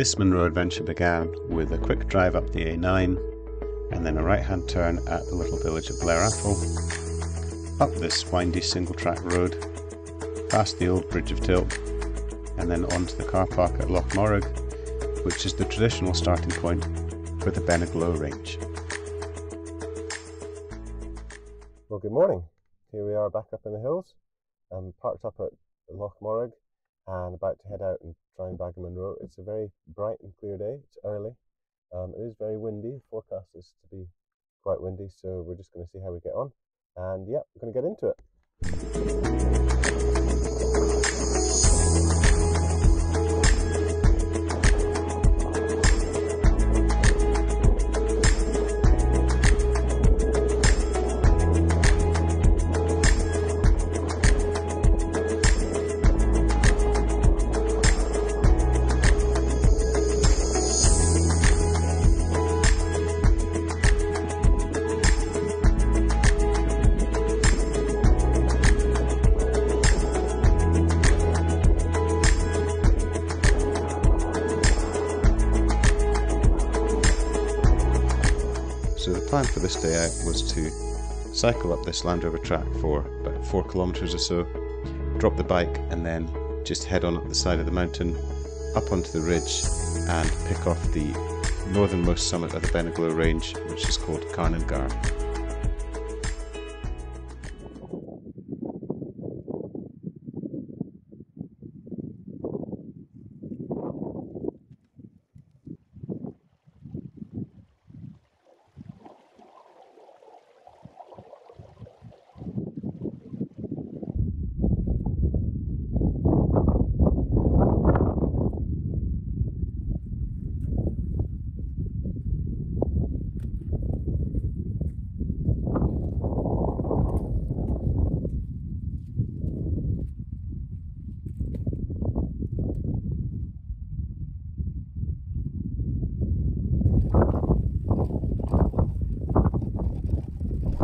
This Munro adventure began with a quick drive up the A9 and then a right-hand turn at the little village of Blair Athol, up this windy single-track road, past the old Bridge of Tilt, and then onto the car park at Loch Morrig, which is the traditional starting point for the Beinn A Ghlo range. Well, good morning. Here we are back up in the hills. I'm parked up at Loch Morrig and about to head out and try and bag a Munro. It's a very bright and clear day. It's early. It is very windy. The forecast is to be quite windy, so we're just going to see how we get on. And yeah, we're going to get into it. So the plan for this day out was to cycle up this Land Rover track for about 4 kilometres or so, drop the bike and then just head on up the side of the mountain, up onto the ridge and pick off the northernmost summit of the Beinn A Ghlo range, which is called Carn Nan Gabhar.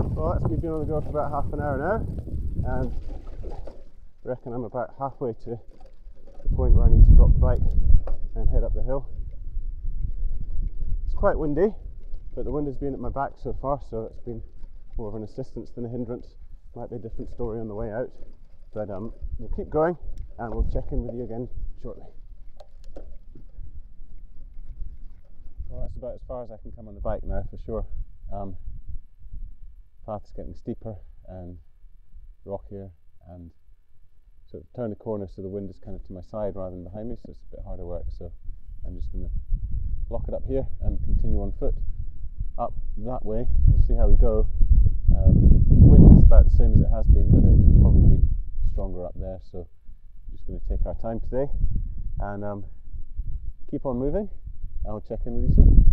Well, that's me been on the go for about half an hour now, and I reckon I'm about halfway to the point where I need to drop the bike and head up the hill. It's quite windy, but the wind has been at my back so far, so it's been more of an assistance than a hindrance. Might be a different story on the way out, but we'll keep going and we'll check in with you again shortly. Well, that's about as far as I can come on the bike now for sure. Path's getting steeper and rockier, and sort of turn the corner so the wind is kind of to my side rather than behind me, so it's a bit harder work. So I'm just going to lock it up here and continue on foot up that way. We'll see how we go. Wind is about the same as it has been, but it'll probably be stronger up there, so I'm just going to take our time today and keep on moving. I'll check in with you soon.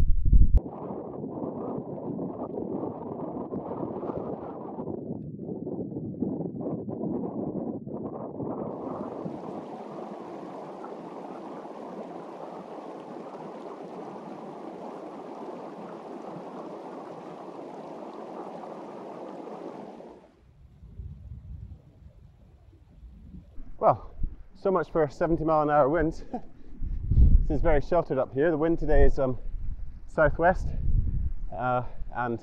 Well, so much for 70-mile-an-hour winds. This is very sheltered up here. The wind today is southwest, and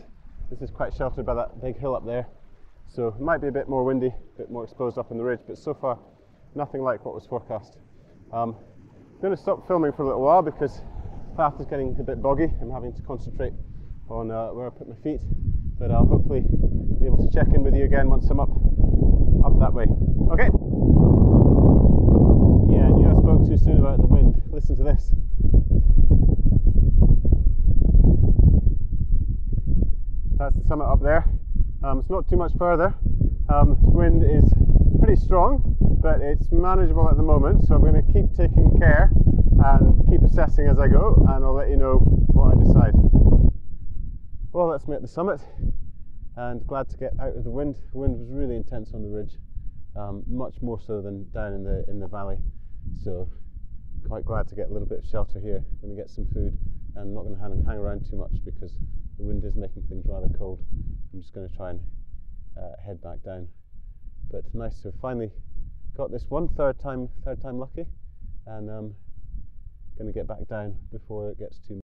this is quite sheltered by that big hill up there. So it might be a bit more windy, a bit more exposed up in the ridge, but so far nothing like what was forecast. I'm going to stop filming for a little while because the path is getting a bit boggy. I'm having to concentrate on where I put my feet, but I'll hopefully be able to check in with you again once I'm up that way. Okay. Yeah, I knew I spoke too soon about the wind. Listen to this. That's the summit up there. It's not too much further. Wind is pretty strong, but it's manageable at the moment, so I'm going to keep taking care and keep assessing as I go, and I'll let you know what I decide. Well, that's me at the summit, and glad to get out of the wind. The wind was really intense on the ridge, much more so than down in the valley. So quite glad to get a little bit of shelter here. I'm going to get some food and not going to hang around too much because the wind is making things rather cold. I'm just going to try and head back down. But nice to have finally got this one, third time lucky, and going to get back down before it gets too.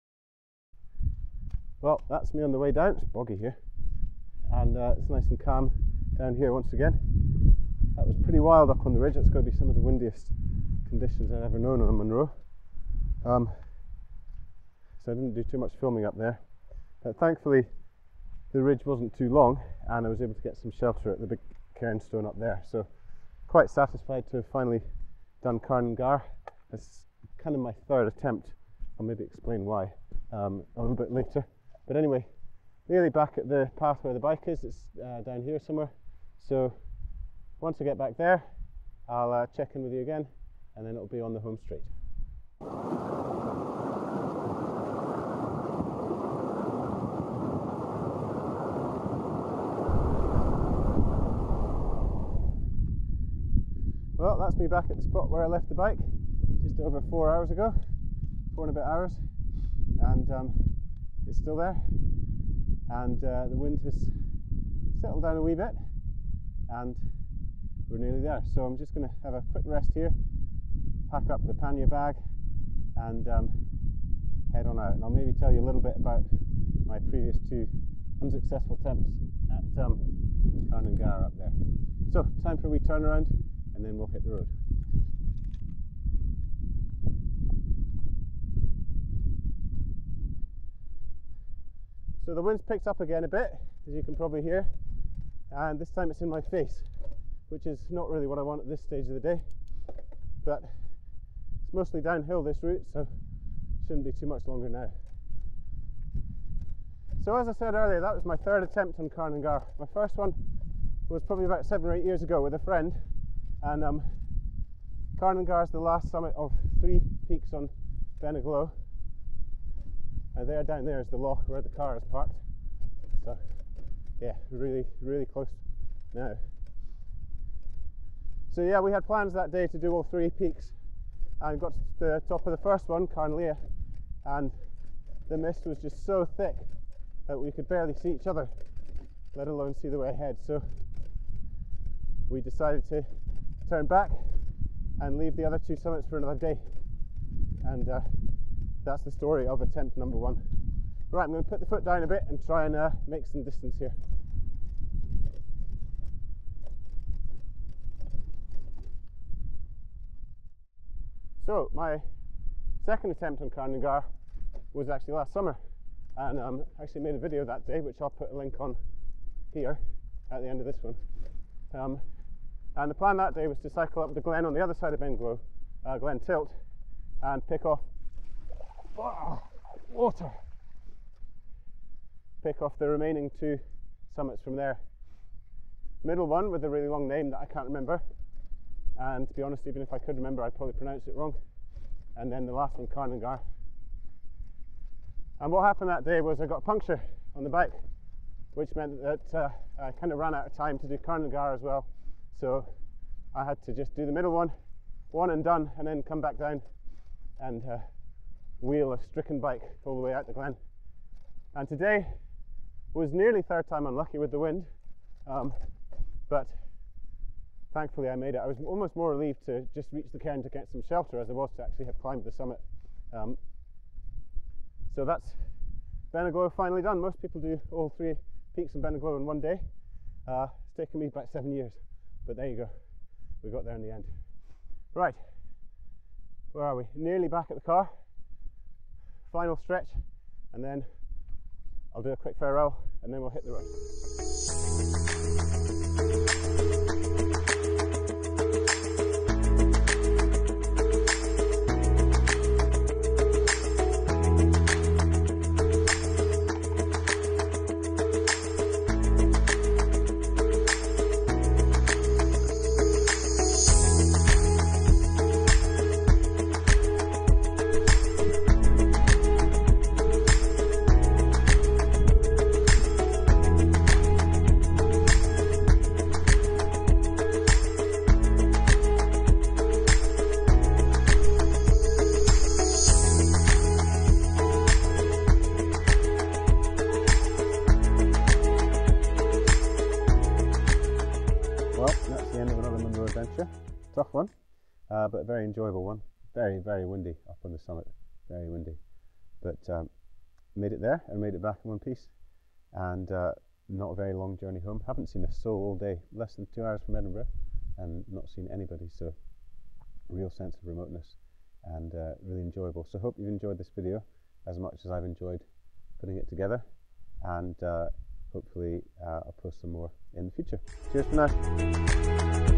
Well, that's me on the way down. It's boggy here, and it's nice and calm down here once again. That was pretty wild up on the ridge. It's got to be some of the windiest conditions I've ever known on Munro. So I didn't do too much filming up there, but thankfully the ridge wasn't too long and I was able to get some shelter at the big cairnstone up there. So quite satisfied to have finally done Carn Nan Gabhar. It's kind of my third attempt. I'll maybe explain why a little bit later. But anyway, nearly back at the path where the bike is. It's down here somewhere. So once I get back there, I'll check in with you again, and then it'll be on the home straight. Well, that's me back at the spot where I left the bike just over 4 hours ago, 4 and a bit hours, and it's still there, and the wind has settled down a wee bit, and we're nearly there. So I'm just going to have a quick rest here, pack up the pannier bag, and head on out. And I'll maybe tell you a little bit about my previous 2 unsuccessful attempts at Carn Nan Gabhar up there. So time for a wee turnaround, and then we'll hit the road. So the wind's picked up again a bit, as you can probably hear, and this time it's in my face, which is not really what I want at this stage of the day, but it's mostly downhill this route, so it shouldn't be too much longer now. So as I said earlier, that was my third attempt on Carn Nan Gabhar. My first one was probably about 7 or 8 years ago with a friend, and Carn Nan Gabhar is the last summit of 3 peaks on Beinn A Ghlo. And there down there is the loch where the car is parked. So yeah, really close now. So yeah, we had plans that day to do all 3 peaks, and got to the top of the first one, Carn Nan, and the mist was just so thick that we could barely see each other, let alone see the way ahead. So we decided to turn back and leave the other 2 summits for another day, and that's the story of attempt number 1. Right, I'm going to put the foot down a bit and try and make some distance here. So my second attempt on Carn Nan Gabhar was actually last summer, and actually made a video that day, which I'll put a link on here at the end of this one. And the plan that day was to cycle up the glen on the other side of Beinn A Ghlo, Glen Tilt, and pick off water. Pick off the remaining 2 summits from there. Middle one with a really long name that I can't remember, and to be honest, even if I could remember, I'd probably pronounce it wrong. And then the last one, Carn Nan Gabhar. And what happened that day was I got a puncture on the bike, which meant that I kind of ran out of time to do Carn Nan Gabhar as well. So I had to just do the middle one and done, and then come back down and wheel a stricken bike all the way out the glen. And today was nearly third time unlucky with the wind, but thankfully I made it. I was almost more relieved to just reach the cairn to get some shelter as I was to actually have climbed the summit. So that's Beinn A Ghlo finally done. Most people do all 3 peaks in Beinn A Ghlo in one day. It's taken me about 7 years, but there you go. We got there in the end. Right, where are we? Nearly back at the car. Final stretch, and then I'll do a quick farewell, and then we'll hit the road. Tough one, but a very enjoyable one. Very windy up on the summit. very windy. But made it there and made it back in one piece, and not a very long journey home. Haven't seen a soul all day, less than 2 hours from Edinburgh, and not seen anybody, so a real sense of remoteness and really enjoyable. So hope you've enjoyed this video as much as I've enjoyed putting it together, and hopefully I'll post some more in the future. Cheers for now.